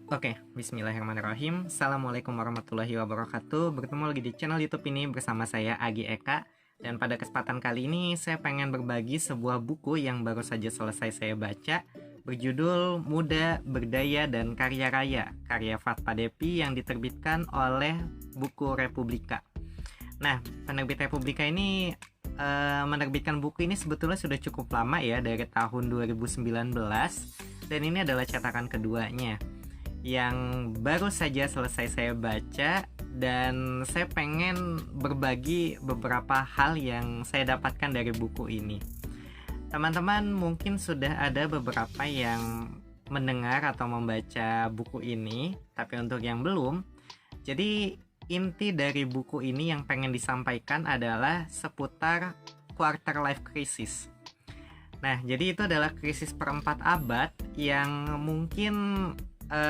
Oke, bismillahirrahmanirrahim. Assalamualaikum warahmatullahi wabarakatuh. Bertemu lagi di channel YouTube ini bersama saya Agi Eka. Dan pada kesempatan kali ini saya pengen berbagi sebuah buku yang baru saja selesai saya baca, berjudul Muda, Berdaya, dan Karya Raya, karya Fatpa Depi yang diterbitkan oleh Buku Republika. Nah, penerbit Republika ini menerbitkan buku ini sebetulnya sudah cukup lama ya, dari tahun 2019, dan ini adalah cetakan keduanya yang baru saja selesai saya baca, dan saya pengen berbagi beberapa hal yang saya dapatkan dari buku ini. Teman-teman mungkin sudah ada beberapa yang mendengar atau membaca buku ini, tapi untuk yang belum, jadi inti dari buku ini yang pengen disampaikan adalah seputar quarter life crisis. Nah, jadi itu adalah krisis perempat abad yang mungkin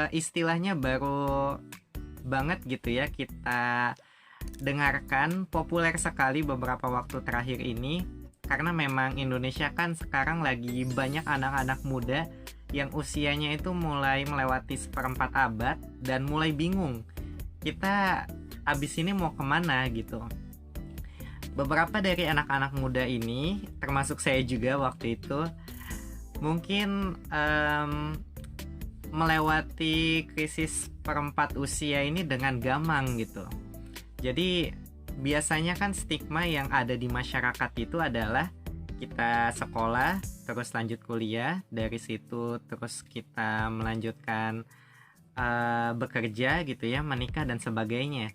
istilahnya baru banget gitu ya kita dengarkan, populer sekali beberapa waktu terakhir ini, karena memang Indonesia kan sekarang lagi banyak anak-anak muda yang usianya itu mulai melewati seperempat abad dan mulai bingung kita abis ini mau kemana gitu. Beberapa dari anak-anak muda ini, termasuk saya juga waktu itu, mungkin melewati krisis perempat usia ini dengan gamang gitu. Jadi biasanya kan stigma yang ada di masyarakat itu adalah kita sekolah, terus lanjut kuliah, dari situ terus kita melanjutkan bekerja gitu ya, menikah dan sebagainya.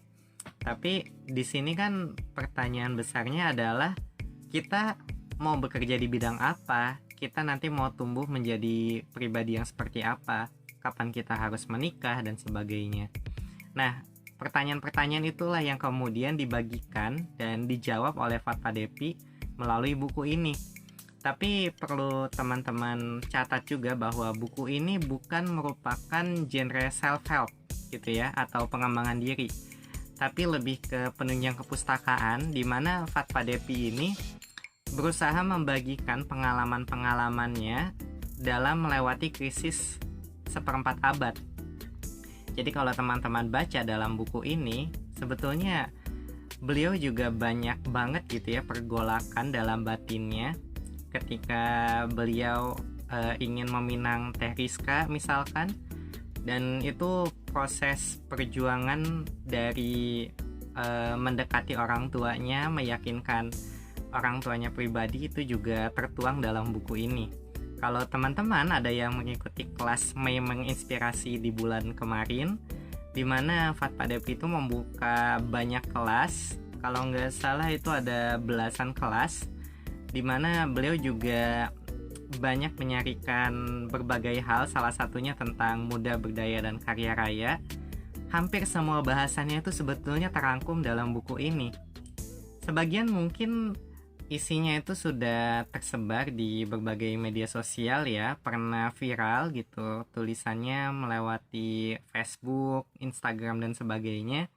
Tapi di sini kan pertanyaan besarnya adalah kita mau bekerja di bidang apa? Kita nanti mau tumbuh menjadi pribadi yang seperti apa? Kapan kita harus menikah dan sebagainya. Nah, pertanyaan-pertanyaan itulah yang kemudian dibagikan dan dijawab oleh Fatpa Depi melalui buku ini. Tapi perlu teman-teman catat juga bahwa buku ini bukan merupakan genre self-help gitu ya, atau pengembangan diri, tapi lebih ke penunjang kepustakaan, di mana Fatpa Depi ini berusaha membagikan pengalaman-pengalamannya dalam melewati krisis seperempat abad. Jadi kalau teman-teman baca dalam buku ini, sebetulnya beliau juga banyak banget gitu ya pergolakan dalam batinnya ketika beliau ingin meminang Teh Rizka misalkan, dan itu proses perjuangan dari mendekati orang tuanya, meyakinkan orang tuanya pribadi, itu juga tertuang dalam buku ini. Kalau teman-teman ada yang mengikuti kelas Mei Menginspirasi di bulan kemarin, di mana Fatpa Depi itu membuka banyak kelas, kalau nggak salah itu ada belasan kelas, di mana beliau juga banyak menyajikan berbagai hal, salah satunya tentang muda, berdaya, dan karya raya. Hampir semua bahasannya itu sebetulnya terangkum dalam buku ini. Sebagian mungkin isinya itu sudah tersebar di berbagai media sosial ya, pernah viral gitu tulisannya melewati Facebook, Instagram, dan sebagainya.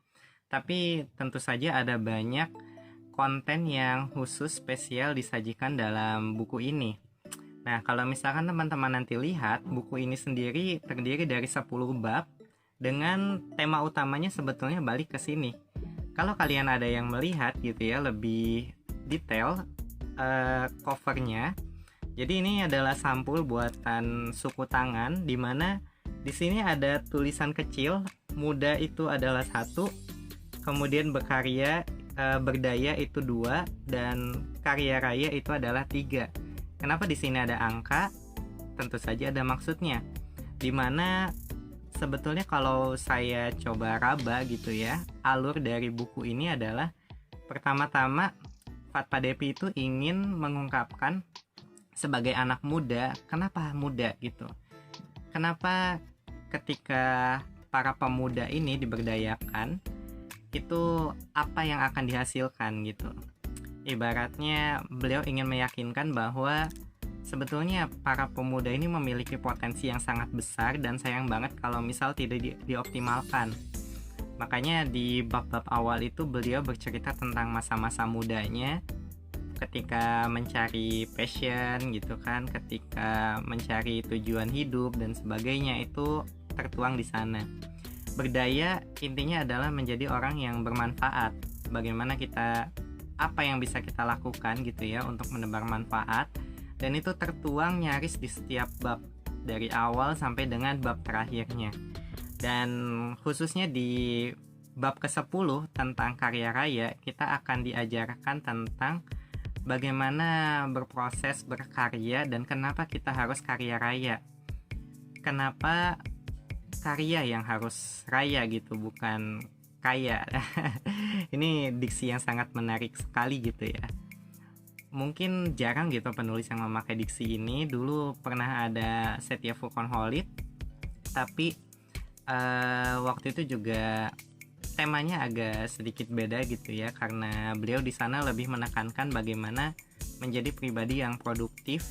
Tapi tentu saja ada banyak konten yang khusus spesial disajikan dalam buku ini. Nah, kalau misalkan teman-teman nanti lihat, buku ini sendiri terdiri dari 10 bab dengan tema utamanya sebetulnya balik ke sini. Kalau kalian ada yang melihat gitu ya lebih detail covernya, jadi ini adalah sampul buatan suku tangan, di mana di sini ada tulisan kecil, muda itu adalah 1, kemudian berkarya, berdaya itu 2, dan karya raya itu adalah 3. Kenapa di sini ada angka? Tentu saja ada maksudnya, di mana sebetulnya kalau saya coba raba gitu ya, alur dari buku ini adalah pertama-tama Fatpa Depi itu ingin mengungkapkan sebagai anak muda, kenapa muda gitu. Kenapa ketika para pemuda ini diberdayakan, itu apa yang akan dihasilkan gitu. Ibaratnya beliau ingin meyakinkan bahwa sebetulnya para pemuda ini memiliki potensi yang sangat besar dan sayang banget kalau misal tidak dioptimalkan. Makanya di bab-bab awal itu beliau bercerita tentang masa-masa mudanya, ketika mencari passion gitu kan, ketika mencari tujuan hidup dan sebagainya, itu tertuang di sana. Berdaya intinya adalah menjadi orang yang bermanfaat. Bagaimana kita, apa yang bisa kita lakukan gitu ya untuk menebar manfaat, dan itu tertuang nyaris di setiap bab dari awal sampai dengan bab terakhirnya. Dan khususnya di bab ke-10 tentang karya raya, kita akan diajarkan tentang bagaimana berproses berkarya dan kenapa kita harus karya raya. Kenapa karya yang harus raya gitu, bukan kaya. Ini diksi yang sangat menarik sekali gitu ya. Mungkin jarang gitu penulis yang memakai diksi ini. Dulu pernah ada Setia Furkonholid, tapi waktu itu juga temanya agak sedikit beda gitu ya, karena beliau di sana lebih menekankan bagaimana menjadi pribadi yang produktif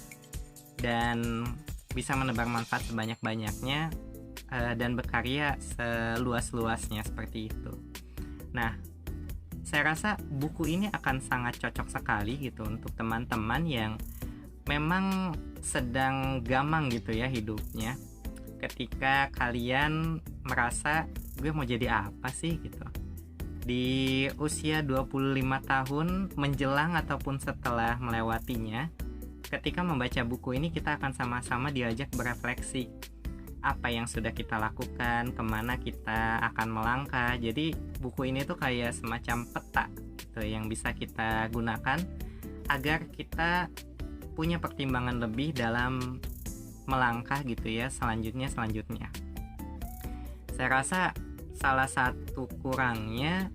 dan bisa menebar manfaat sebanyak-banyaknya dan berkarya seluas-luasnya seperti itu. Nah, saya rasa buku ini akan sangat cocok sekali gitu untuk teman-teman yang memang sedang gamang gitu ya hidupnya. Ketika kalian merasa gue mau jadi apa sih gitu, di usia 25 tahun menjelang ataupun setelah melewatinya, ketika membaca buku ini kita akan sama-sama diajak berefleksi apa yang sudah kita lakukan, kemana kita akan melangkah. Jadi buku ini tuh kayak semacam peta gitu yang bisa kita gunakan agar kita punya pertimbangan lebih dalam melangkah gitu ya selanjutnya. Saya rasa salah satu kurangnya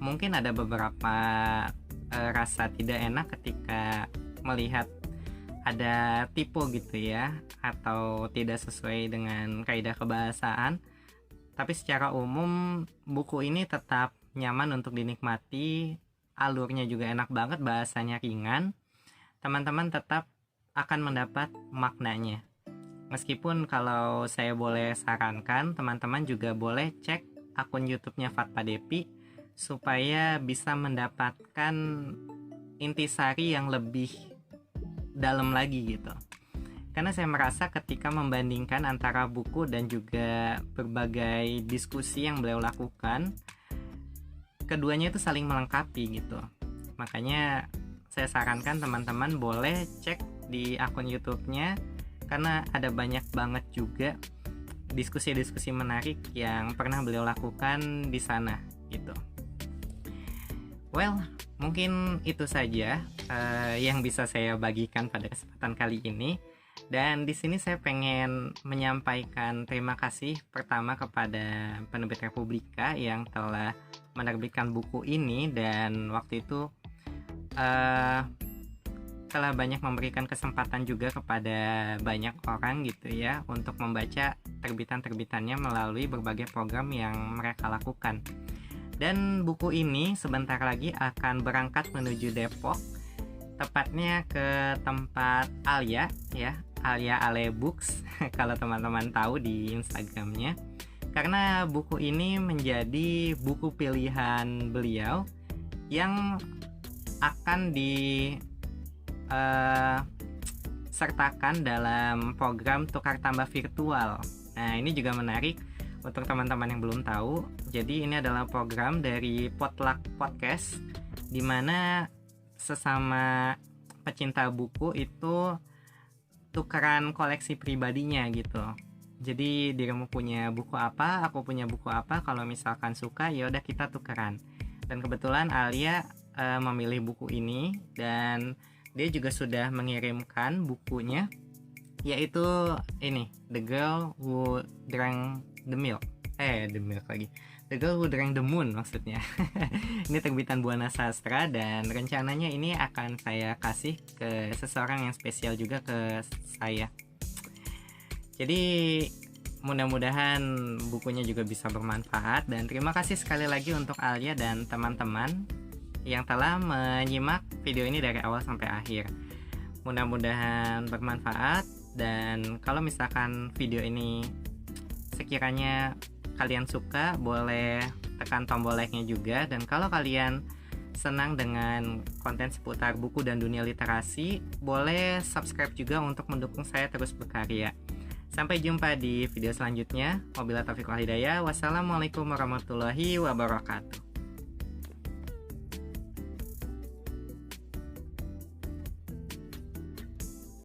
mungkin ada beberapa rasa tidak enak ketika melihat ada typo gitu ya, atau tidak sesuai dengan kaidah kebahasaan. Tapi secara umum buku ini tetap nyaman untuk dinikmati, alurnya juga enak banget, bahasanya ringan. Teman-teman tetap akan mendapat maknanya. Meskipun kalau saya boleh sarankan, teman-teman juga boleh cek akun YouTube-nya Fatpa Depi supaya bisa mendapatkan intisari yang lebih dalam lagi gitu. Karena saya merasa ketika membandingkan antara buku dan juga berbagai diskusi yang beliau lakukan, keduanya itu saling melengkapi gitu. Makanya saya sarankan teman-teman boleh cek di akun YouTube-nya, karena ada banyak banget juga diskusi-diskusi menarik yang pernah beliau lakukan di sana gitu. Well, mungkin itu saja yang bisa saya bagikan pada kesempatan kali ini. Dan di sini saya pengen menyampaikan terima kasih pertama kepada Penerbit Republika yang telah menerbitkan buku ini, dan waktu itu telah banyak memberikan kesempatan juga kepada banyak orang gitu ya untuk membaca terbitan-terbitannya melalui berbagai program yang mereka lakukan. Dan buku ini sebentar lagi akan berangkat menuju Depok, tepatnya ke tempat Alia ya, Alia Ale Books kalau teman-teman tahu di Instagramnya. Karena buku ini menjadi buku pilihan beliau yang akan sertakan dalam program tukar tambah virtual. Nah, ini juga menarik untuk teman-teman yang belum tahu. Jadi ini adalah program dari Potluck Podcast, di mana sesama pecinta buku itu tukeran koleksi pribadinya gitu. Jadi dirimu punya buku apa, aku punya buku apa, kalau misalkan suka ya udah kita tukeran. Dan kebetulan Alia memilih buku ini, dan dia juga sudah mengirimkan bukunya, yaitu ini, The Girl Who Drank the Milk. The Girl Who Drank the Moon maksudnya. Ini terbitan Buana Sastra, dan rencananya ini akan saya kasih ke seseorang yang spesial juga ke saya. Jadi mudah-mudahan bukunya juga bisa bermanfaat, dan terima kasih sekali lagi untuk Alia dan teman-teman yang telah menyimak video ini dari awal sampai akhir. Mudah-mudahan bermanfaat, dan kalau misalkan video ini sekiranya kalian suka, boleh tekan tombol like-nya juga. Dan kalau kalian senang dengan konten seputar buku dan dunia literasi, boleh subscribe juga untuk mendukung saya terus berkarya. Sampai jumpa di video selanjutnya. Wabillahi taufiq wal hidayah. Wassalamualaikum warahmatullahi wabarakatuh.